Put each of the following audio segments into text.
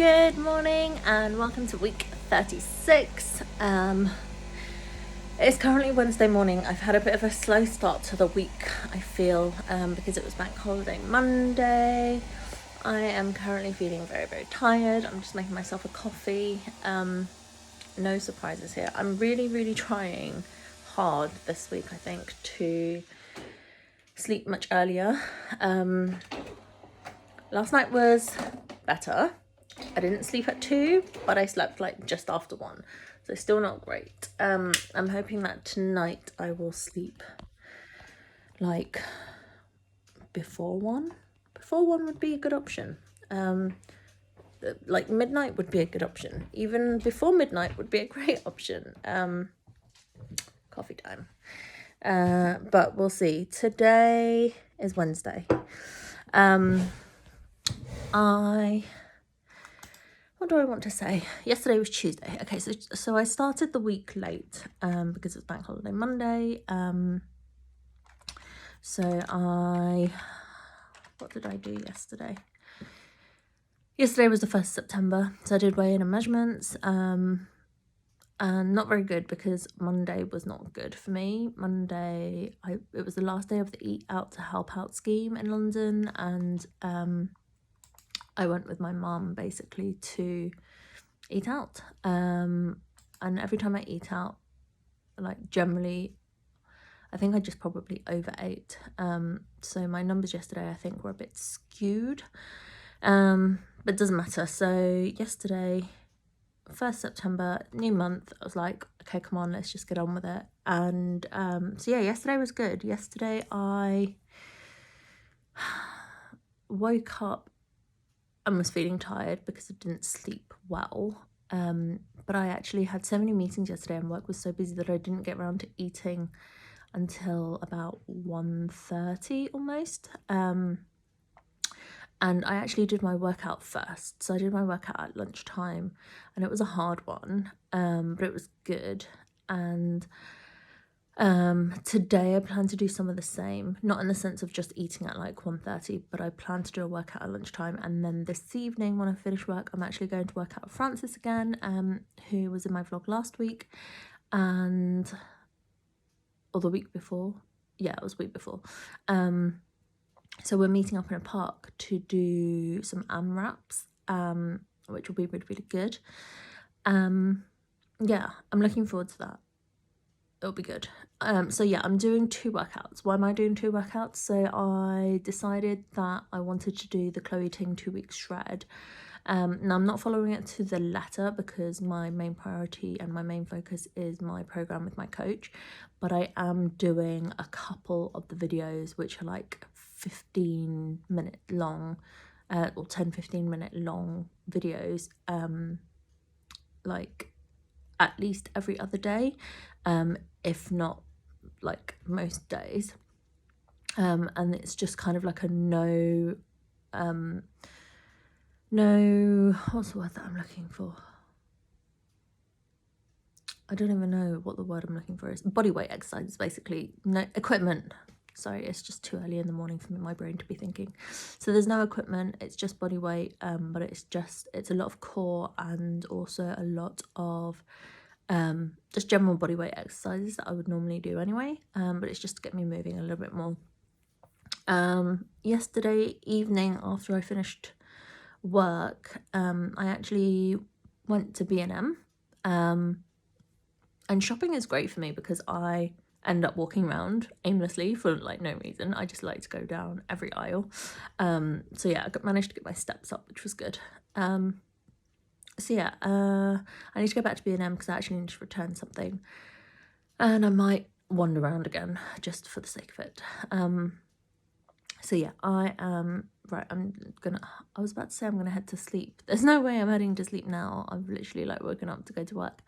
Good morning and welcome to week 36. It's currently Wednesday morning. I've had a bit of a slow start to the week, I feel, because it was bank holiday Monday. I am currently feeling very, very tired. I'm just making myself a coffee. No surprises here. I'm really, really trying hard this week, I think, to sleep much earlier. Last night was better. I didn't sleep at 2, but I slept like just after 1, so still not great. I'm hoping that tonight I will sleep like before 1. Before 1 would be a good option. Like midnight would be a good option. Even before midnight would be a great option. Coffee time. But we'll see. Today is Wednesday. What do I want to say? Yesterday was Tuesday. Okay, so I started the week late because it's bank holiday Monday. What did I do yesterday? Yesterday was the 1st of September, so I did weigh-in and measurements. And not very good because Monday was not good for me. Monday, it was the last day of the Eat Out to Help Out scheme in London, and I went with my mum basically to eat out. And every time I eat out, like generally, I think I just probably overate. So my numbers yesterday, I think, were a bit skewed. But it doesn't matter. So yesterday, 1st September, new month, I was like, okay, come on, let's just get on with it. And so yeah, yesterday was good. Yesterday I woke up and was feeling tired because I didn't sleep well. But I actually had so many meetings yesterday and work was so busy that I didn't get around to eating until about 1:30 almost. And I actually did my workout first. So I did my workout at lunchtime and it was a hard one, but it was good. And today I plan to do some of the same, not in the sense of just eating at like 1:30, but I plan to do a workout at lunchtime. And then this evening when I finish work, I'm actually going to work out with Francis again, who was in my vlog last week, or the week before. Yeah, it was the week before. So we're meeting up in a park to do some AMRAPs, which will be really, really good. Yeah, I'm looking forward to that. It'll be good. So yeah, I'm doing 2 workouts. Why am I doing 2 workouts? So I decided that I wanted to do the Chloe Ting 2-week shred. Now I'm not following it to the letter because my main priority and my main focus is my program with my coach, but I am doing a couple of the videos which are like 15-minute long, or 10-15 minute long videos, like at least every other day, if not like most days. And it's just kind of like a no, what's the word that I'm looking for? I don't even know what the word I'm looking for is. Body weight exercises, basically. No equipment. Sorry, it's just too early in the morning for my brain to be thinking. So there's no equipment, it's just body weight, but it's a lot of core and also a lot of just general body weight exercises that I would normally do anyway, but it's just to get me moving a little bit more. Yesterday evening after I finished work, I actually went to B&M, and shopping is great for me because I end up walking around aimlessly for like no reason. I just like to go down every aisle. So yeah, I managed to get my steps up, which was good. So yeah, I need to go back to B&M because I actually need to return something, and I might wander around again just for the sake of it. So yeah, I was about to say I'm gonna head to sleep. There's no way I'm heading to sleep now. I've literally like woken up to go to work.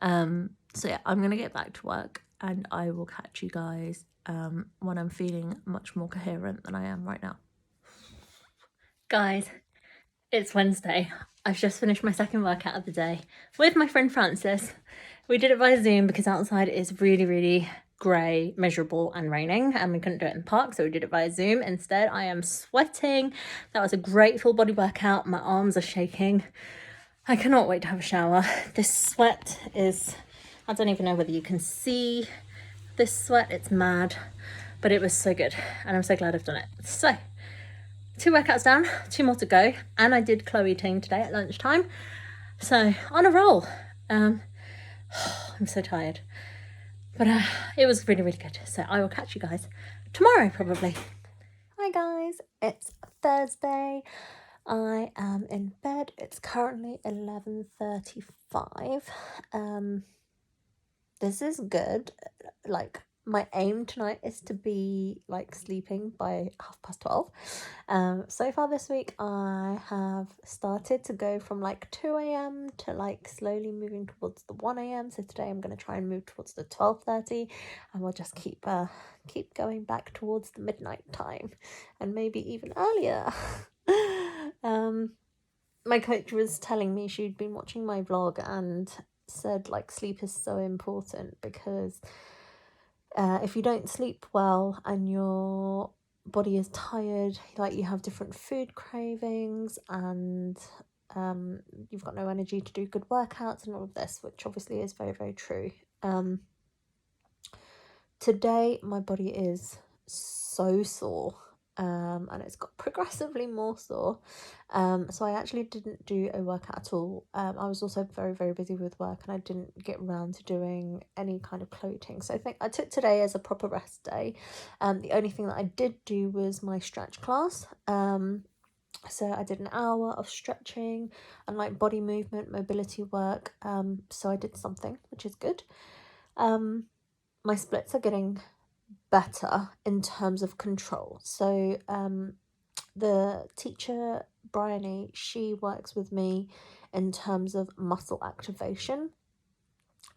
So yeah, I'm gonna get back to work and I will catch you guys when I'm feeling much more coherent than I am right now. Guys, it's Wednesday. I've just finished my second workout of the day with my friend Francis. We did it by Zoom because outside is really, really grey, miserable and raining, and we couldn't do it in the park, so we did it via Zoom instead. I am sweating. That was a great full body workout. My arms are shaking. I cannot wait to have a shower. This sweat is, I don't even know whether you can see this sweat. It's mad, but it was so good and I'm so glad I've done it. So 2 workouts down, 2 more to go, and I did Chloe Ting today at lunchtime, so on a roll. I'm so tired, but it was really, really good. So I will catch you guys tomorrow probably. Hi guys, it's Thursday. I am in bed. It's currently 11:35. This is good. Like, my aim tonight is to be like sleeping by 12:30. So far this week I have started to go from like 2 a.m. to like slowly moving towards the 1 a.m. So today I'm going to try and move towards the 12:30, and we'll just keep going back towards the midnight time, and maybe even earlier. My coach was telling me she'd been watching my vlog and said like sleep is so important, because if you don't sleep well and your body is tired, like you have different food cravings, and you've got no energy to do good workouts and all of this, which obviously is very, very true. Today my body is so sore, and it's got progressively more sore. So I actually didn't do a workout at all. I was also very, very busy with work, and I didn't get around to doing any kind of Chloe Ting. So I think I took today as a proper rest day. The only thing that I did do was my stretch class. So I did an hour of stretching and like body movement, mobility work. So I did something, which is good. My splits are getting better in terms of control. So the teacher, Bryony, she works with me in terms of muscle activation.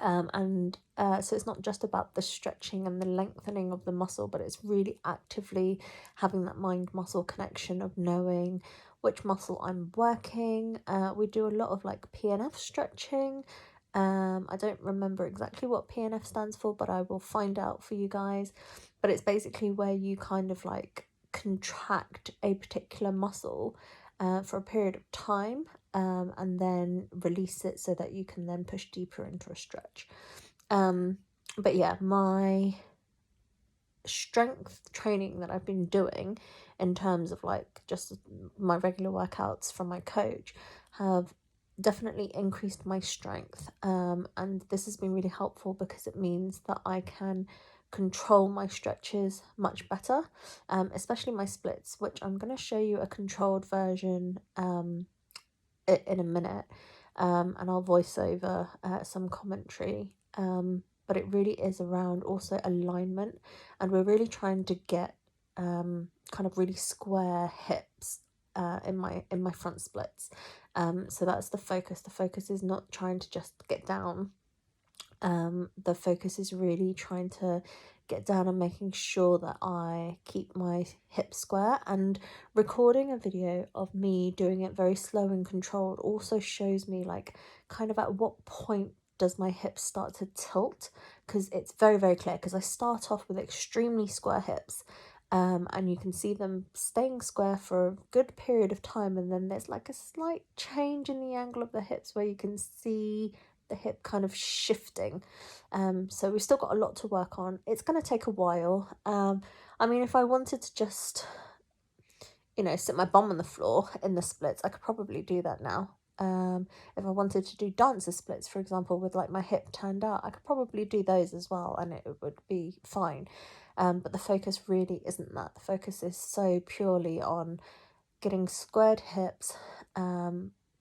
So it's not just about the stretching and the lengthening of the muscle, but it's really actively having that mind-muscle connection of knowing which muscle I'm working. We do a lot of like PNF stretching. I don't remember exactly what PNF stands for, but I will find out for you guys. But it's basically where you kind of like contract a particular muscle for a period of time, and then release it so that you can then push deeper into a stretch. But yeah, my strength training that I've been doing in terms of like just my regular workouts from my coach have definitely increased my strength, and this has been really helpful because it means that I can control my stretches much better, especially my splits, which I'm going to show you a controlled version in a minute, and I'll voice over some commentary, but it really is around also alignment, and we're really trying to get kind of really square hips in my front splits. So that's the focus. The focus is not trying to just get down. The focus is really trying to get down and making sure that I keep my hips square, and recording a video of me doing it very slow and controlled also shows me like kind of at what point does my hips start to tilt, because it's very, very clear, because I start off with extremely square hips, and you can see them staying square for a good period of time, and then there's like a slight change in the angle of the hips where you can see the hip kind of shifting. So we've still got a lot to work on. It's going to take a while. I mean, if I wanted to just, sit my bum on the floor in the splits, I could probably do that now. If I wanted to do dancer splits, for example, with like my hip turned out, I could probably do those as well, and it would be fine. But the focus really isn't that. The focus is so purely on getting squared hips,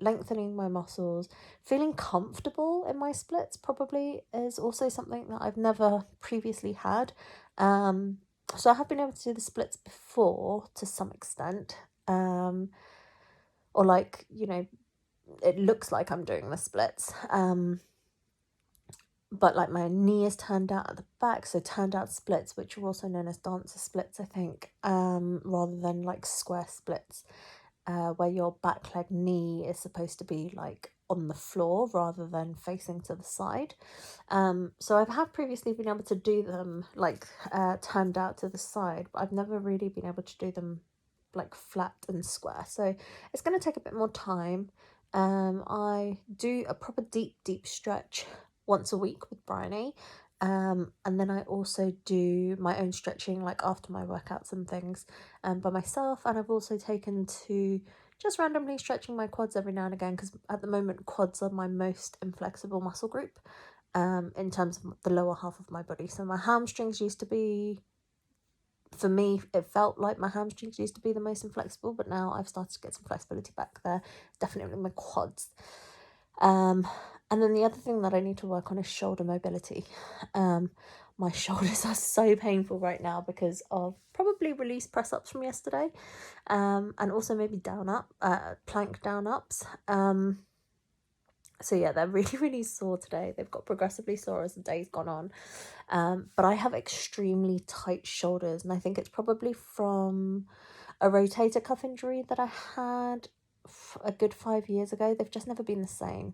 lengthening my muscles, feeling comfortable in my splits probably is also something that I've never previously had. So I have been able to do the splits before to some extent, or like, it looks like I'm doing the splits, but like my knee is turned out at the back, so turned out splits, which are also known as dancer splits, I think, rather than like square splits. where your back leg knee is supposed to be like on the floor rather than facing to the side. So I have previously been able to do them like turned out to the side, but I've never really been able to do them like flat and square. So it's going to take a bit more time. I do a proper deep stretch once a week with Bryony. And then I also do my own stretching like after my workouts and things by myself. And I've also taken to just randomly stretching my quads every now and again, because at the moment quads are my most inflexible muscle group in terms of the lower half of my body. So my hamstrings used to be, for me, it felt like my hamstrings used to be the most inflexible, but now I've started to get some flexibility back there, definitely my quads. And then the other thing that I need to work on is shoulder mobility. My shoulders are so painful right now because of probably release press-ups from yesterday, and also maybe plank down-ups. So yeah, they're really sore today. They've got progressively sore as the day's gone on. But I have extremely tight shoulders, and I think it's probably from a rotator cuff injury that I had a good 5 years ago. They've just never been the same.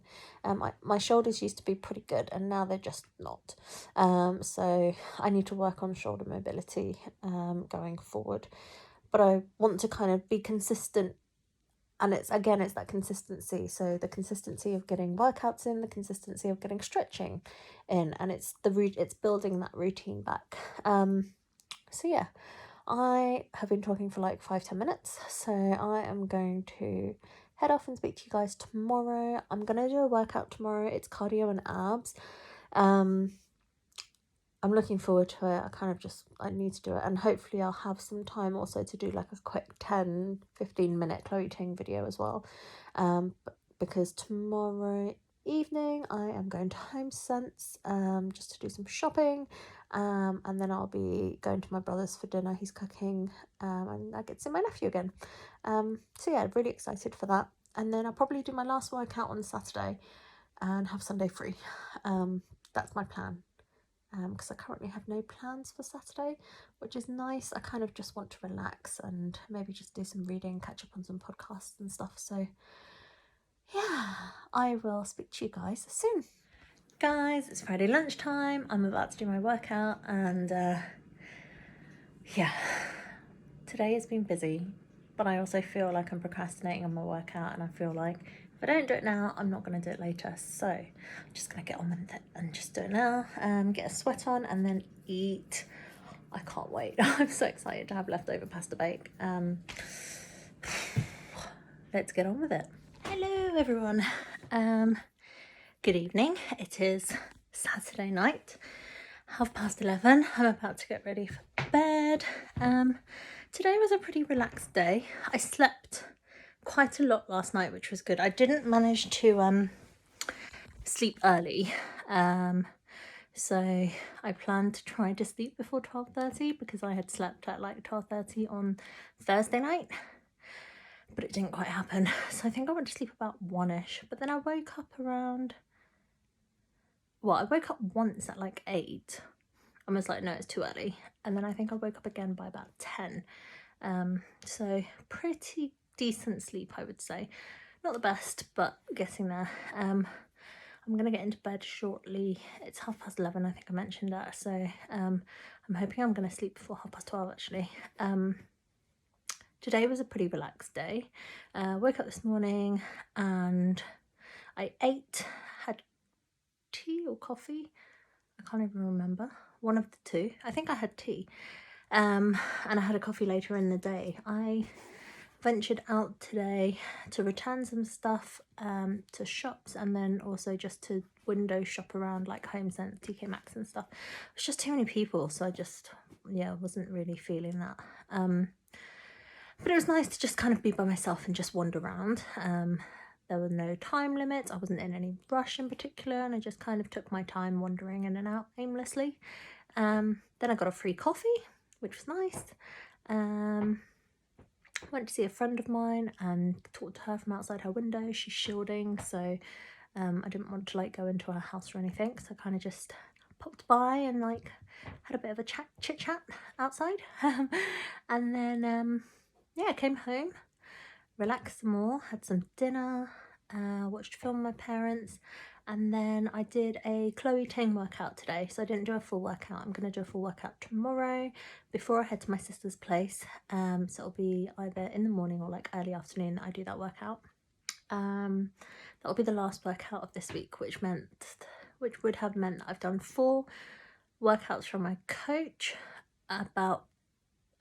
My shoulders used to be pretty good, and now they're just not. So I need to work on shoulder mobility going forward. But I want to kind of be consistent, and it's that consistency. So the consistency of getting workouts in, the consistency of getting stretching in, and it's building that routine back. So yeah, I have been talking for like 5-10 minutes, so I am going to head off and speak to you guys tomorrow. I'm gonna do a workout tomorrow. It's cardio and abs. I'm looking forward to it. I need to do it, and hopefully I'll have some time also to do like a quick 10-15 minute Chloe Ting video as well, because tomorrow evening I am going to HomeSense just to do some shopping, and then I'll be going to my brother's for dinner. He's cooking, and I get to see my nephew again. So yeah, really excited for that. And then I'll probably do my last workout on Saturday and have Sunday free. That's my plan, because I currently have no plans for Saturday, which is nice. I kind of just want to relax and maybe just do some reading, catch up on some podcasts and stuff. So yeah, I will speak to you guys soon. Guys, it's Friday lunchtime. I'm about to do my workout, and yeah, today has been busy, but I also feel like I'm procrastinating on my workout, and I feel like if I don't do it now, I'm not going to do it later. So I'm just going to get on with it and just do it now, get a sweat on, and then eat. I can't wait. I'm so excited to have leftover pasta bake. Let's get on with it. Hello everyone. Good evening. It is Saturday night, 11:30. I'm about to get ready for bed. Today was a pretty relaxed day. I slept quite a lot last night, which was good. I didn't manage to sleep early, so I planned to try to sleep before 12:30 because I had slept at like 12:30 on Thursday night, but it didn't quite happen. So I think I went to sleep about 1ish, but then I woke up I woke up once at like 8. I was like, no, it's too early. And then I think I woke up again by about 10. So pretty decent sleep, I would say. Not the best, but getting there. I'm going to get into bed shortly. It's 11:30, I think I mentioned that. So I'm hoping I'm going to sleep before 12:30, actually. Today was a pretty relaxed day. Woke up this morning and I had tea or coffee. I can't even remember. One of the two. I think I had tea. And I had a coffee later in the day. I ventured out today to return some stuff to shops, and then also just to window shop around like HomeSense, TK Maxx and stuff. It was just too many people, so I just wasn't really feeling that. But it was nice to just kind of be by myself and just wander around. There were no time limits. I wasn't in any rush in particular, and I just kind of took my time wandering in and out aimlessly. Then I got a free coffee, which was nice. Went to see a friend of mine and talked to her from outside her window. She's shielding, so I didn't want to like go into her house or anything, so I kind of just popped by and like had a bit of a chit chat outside. And then I came home, relaxed some more, had some dinner, watched a film with my parents, and then I did a Chloe Ting workout today. So I didn't do a full workout. I'm going to do a full workout tomorrow before I head to my sister's place. So it'll be either in the morning or like early afternoon that I do that workout. That'll be the last workout of this week, which would have meant that I've done 4 workouts from my coach, about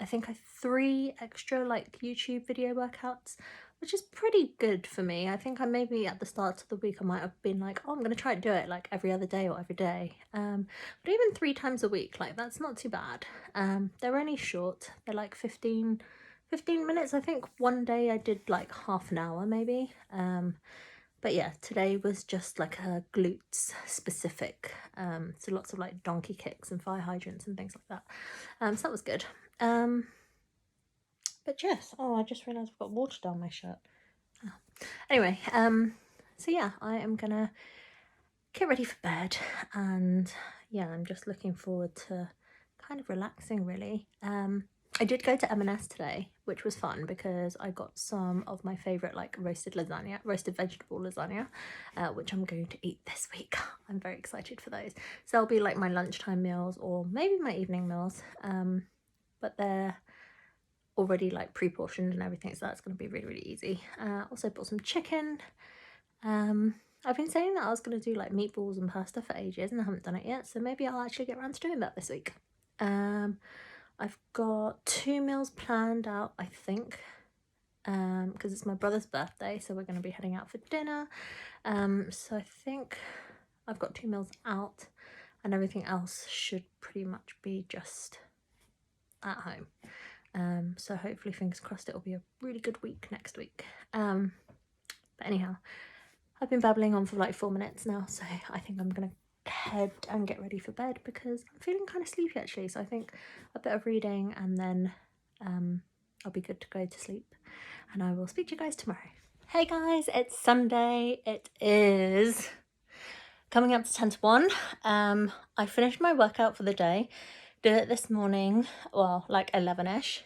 I think 3 extra like YouTube video workouts, which is pretty good for me. I think I maybe at the start of the week I might have been like, oh, I'm gonna try and do it like every other day or every day. But even 3 times a week, like that's not too bad. They're only short. They're like 15 minutes. I think one day I did like half an hour maybe. But yeah, today was just like a glutes specific. So lots of like donkey kicks and fire hydrants and things like that. So that was good. But yes, oh, I just realised I've got water down my shirt. Oh. Anyway, so yeah, I am gonna get ready for bed, and yeah, I'm just looking forward to kind of relaxing really. I did go to M&S today, which was fun because I got some of my favourite like roasted vegetable lasagna, which I'm going to eat this week. I'm very excited for those. So they'll be like my lunchtime meals or maybe my evening meals, but they're already like pre-portioned and everything, so that's going to be really, really easy. Also bought some chicken. I've been saying that I was going to do like meatballs and pasta for ages and I haven't done it yet, so maybe I'll actually get around to doing that this week. I've got 2 meals planned out, I think, because it's my brother's birthday, so we're going to be heading out for dinner. So I think I've got 2 meals out and everything else should pretty much be just at home. So hopefully, fingers crossed, it'll be a really good week next week. But anyhow, I've been babbling on for like 4 minutes now, so I think I'm gonna head and get ready for bed because I'm feeling kind of sleepy actually. So I think a bit of reading and then I'll be good to go to sleep, and I will speak to you guys tomorrow. Hey guys, it's Sunday. It is coming up to 10 to 1. I finished my workout for the day. Did it this morning, well, like 11ish.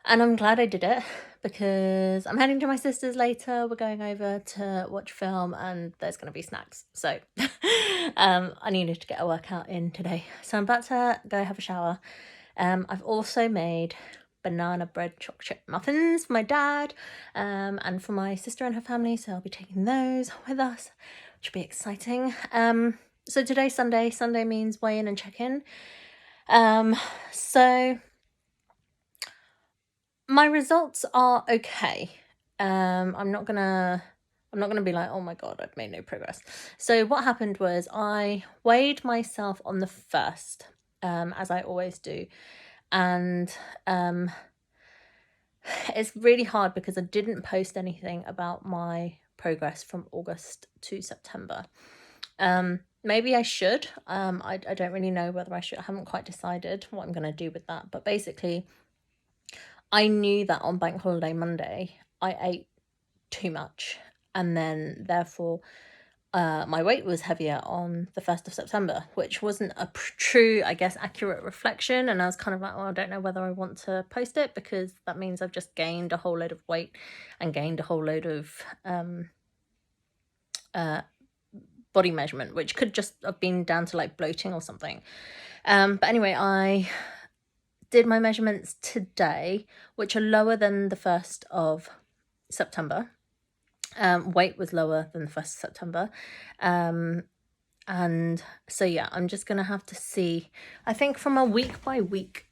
And I'm glad I did it because I'm heading to my sister's later. We're going over to watch film and there's going to be snacks. So I needed to get a workout in today. So I'm about to go have a shower. I've also made banana bread chocolate chip muffins for my dad and for my sister and her family. So I'll be taking those with us, which will be exciting. So today's Sunday. Sunday means weigh in and check in. So my results are okay. I'm not gonna be like, oh my god, I've made no progress. So what happened was I weighed myself on the 1st, as I always do, and it's really hard because I didn't post anything about my progress from August to September. Maybe I should. I don't really know whether I should. I haven't quite decided what I'm gonna do with that, but basically I knew that on Bank Holiday Monday, I ate too much, and then therefore my weight was heavier on the 1st of September, which wasn't a true, I guess, accurate reflection. And I was kind of like, well, I don't know whether I want to post it because that means I've just gained a whole load of weight and gained a whole load of body measurement, which could just have been down to like bloating or something. But anyway, I did my measurements today, which are lower than the 1st of September. Weight was lower than the 1st of September. And so yeah, I'm just gonna have to see. I think from a week by week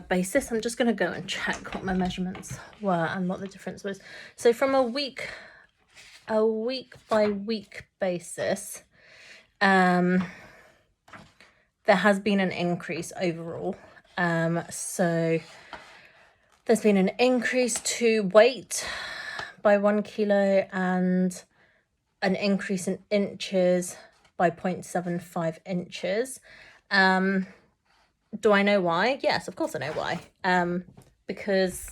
basis, I'm just gonna go and check what my measurements were and what the difference was. So from a week by week basis, there has been an increase overall. So there's been an increase to weight by 1 kilo and an increase in inches by 0.75 inches. Do I know why? Yes, of course I know why. Because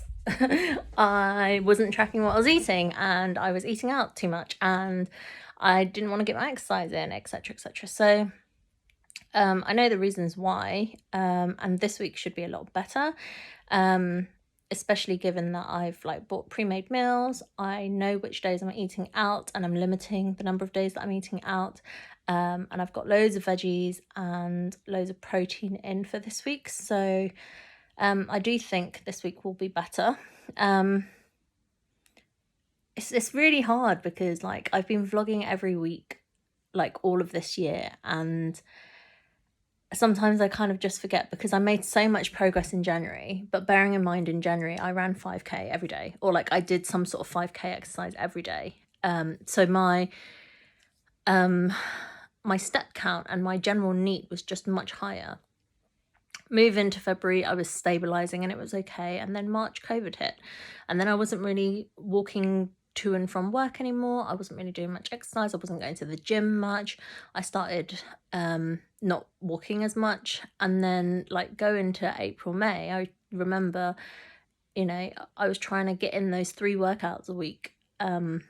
I wasn't tracking what I was eating and I was eating out too much and I didn't want to get my exercise in, etc., etc. So I know the reasons why, and this week should be a lot better. especially given that I've like bought pre-made meals. I know which days I'm eating out, and I'm limiting the number of days that I'm eating out. And I've got loads of veggies and loads of protein in for this week. So I do think this week will be better. It's really hard because like I've been vlogging every week like all of this year, and sometimes I kind of just forget because I made so much progress in January. But bearing in mind, in January I ran 5k every day, or like I did some sort of 5k exercise every day. So my step count and my general NEAT was just much higher. Move into February, I was stabilizing and it was okay, and then March COVID hit, and then I wasn't really walking to and from work anymore. I wasn't really doing much exercise. I wasn't going to the gym much. I started not walking as much, and then like go into April, May, I remember, you know, I was trying to get in those 3 workouts a week, and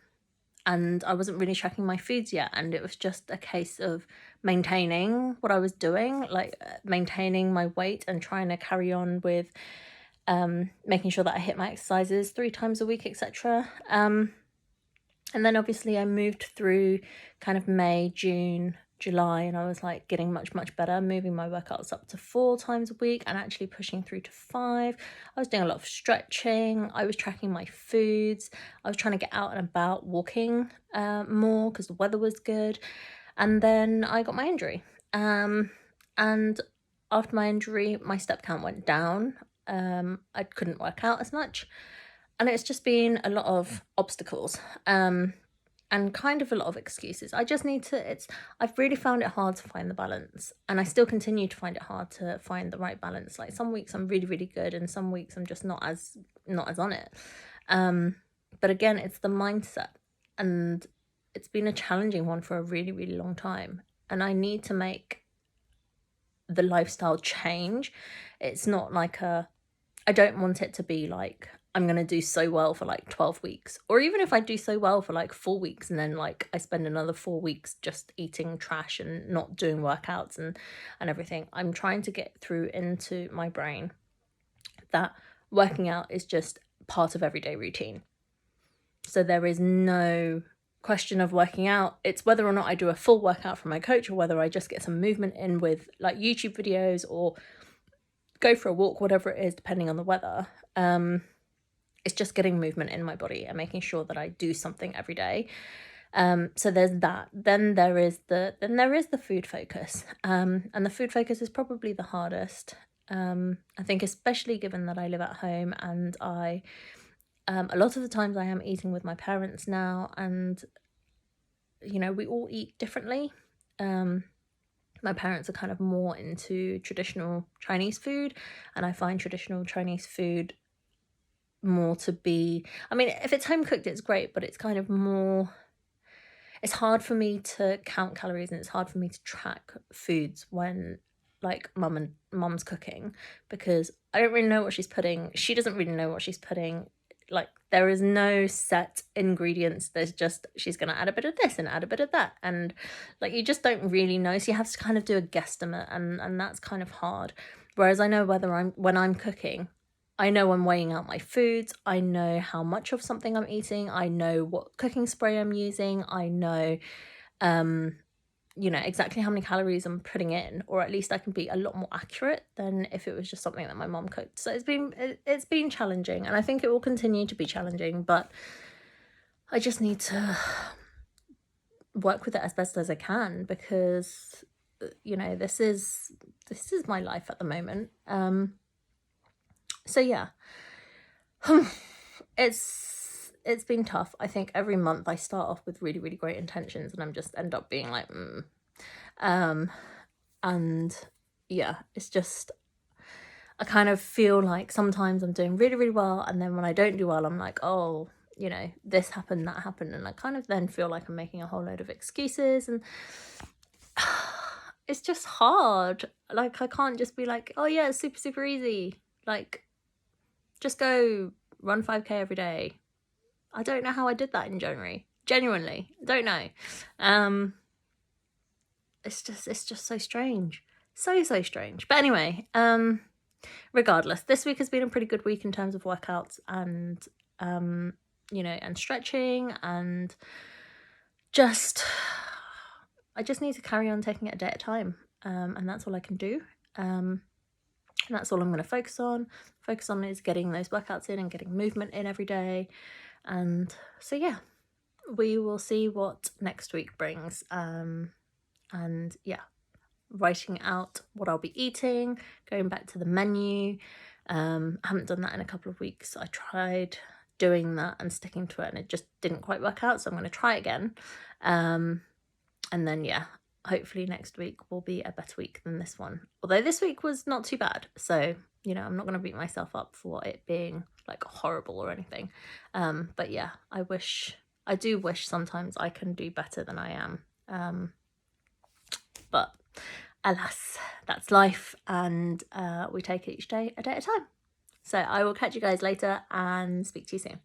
I wasn't really tracking my foods yet, and it was just a case of maintaining what I was doing, like maintaining my weight and trying to carry on with making sure that I hit my exercises 3 times a week, etc. And then obviously I moved through kind of May, June, July, and I was like getting much better, moving my workouts up to 4 times a week and actually pushing through to 5. I was doing a lot of stretching. I was tracking my foods. I was trying to get out and about, walking more because the weather was good. And then I got my injury, and after my injury my step count went down. I couldn't work out as much, and it's just been a lot of obstacles and kind of a lot of excuses. I just need to, I've really found it hard to find the balance, and I still continue to find it hard to find the right balance. Like some weeks I'm really good, and some weeks I'm just not as on it. But again, it's the mindset, and it's been a challenging one for a really long time, and I need to make the lifestyle change. It's not like I don't want it to be like I'm going to do so well for like 12 weeks, or even if I do so well for like 4 weeks and then like I spend another 4 weeks just eating trash and not doing workouts and everything. I'm trying to get through into my brain that working out is just part of everyday routine. So there is no question of working out. It's whether or not I do a full workout from my coach, or whether I just get some movement in with like YouTube videos or go for a walk, whatever it is, depending on the weather. It's just getting movement in my body and making sure that I do something every day. So there's that. Then there is the food focus, and the food focus is probably the hardest. I think especially given that I live at home, and I a lot of the times I am eating with my parents now, and you know, we all eat differently. My parents are kind of more into traditional Chinese food, and I find traditional Chinese food more to be, I mean, if it's home cooked it's great, but it's kind of more, it's hard for me to count calories, and it's hard for me to track foods when like mum's cooking, because I don't really know what she's putting. She doesn't really know what she's putting. Like there is no set ingredients. There's just, she's gonna add a bit of this and add a bit of that, and like you just don't really know, so you have to kind of do a guesstimate, and that's kind of hard. Whereas I know when I'm cooking, I know I'm weighing out my foods, I know how much of something I'm eating, I know what cooking spray I'm using, I know you know exactly how many calories I'm putting in, or at least I can be a lot more accurate than if it was just something that my mom cooked. So it's been challenging, and I think it will continue to be challenging, but I just need to work with it as best as I can, because you know, this is my life at the moment. So yeah, it's been tough. I think every month I start off with really great intentions, and I'm just end up being like and yeah, it's just, I kind of feel like sometimes I'm doing really well, and then when I don't do well I'm like, oh, you know, this happened, that happened, and I kind of then feel like I'm making a whole load of excuses, and it's just hard. Like I can't just be like, oh yeah, it's super easy, like just go run 5k every day. I don't know how I did that in January. Genuinely, don't know. It's just so strange. So strange. But anyway, regardless, this week has been a pretty good week in terms of workouts and you know, and stretching, and I just need to carry on taking it a day at a time, and that's all I can do. And that's all I'm going to focus on. Focus on is getting those workouts in and getting movement in every day. And so yeah, we will see what next week brings. And yeah, writing out what I'll be eating, going back to the menu. I haven't done that in a couple of weeks. I tried doing that and sticking to it, and it just didn't quite work out, so I'm going to try again. And then yeah, hopefully next week will be a better week than this one, although this week was not too bad, so you know, I'm not going to beat myself up for it being like horrible or anything. But yeah, I do wish sometimes I can do better than I am, but alas, that's life, and we take it each day a day at a time. So I will catch you guys later and speak to you soon.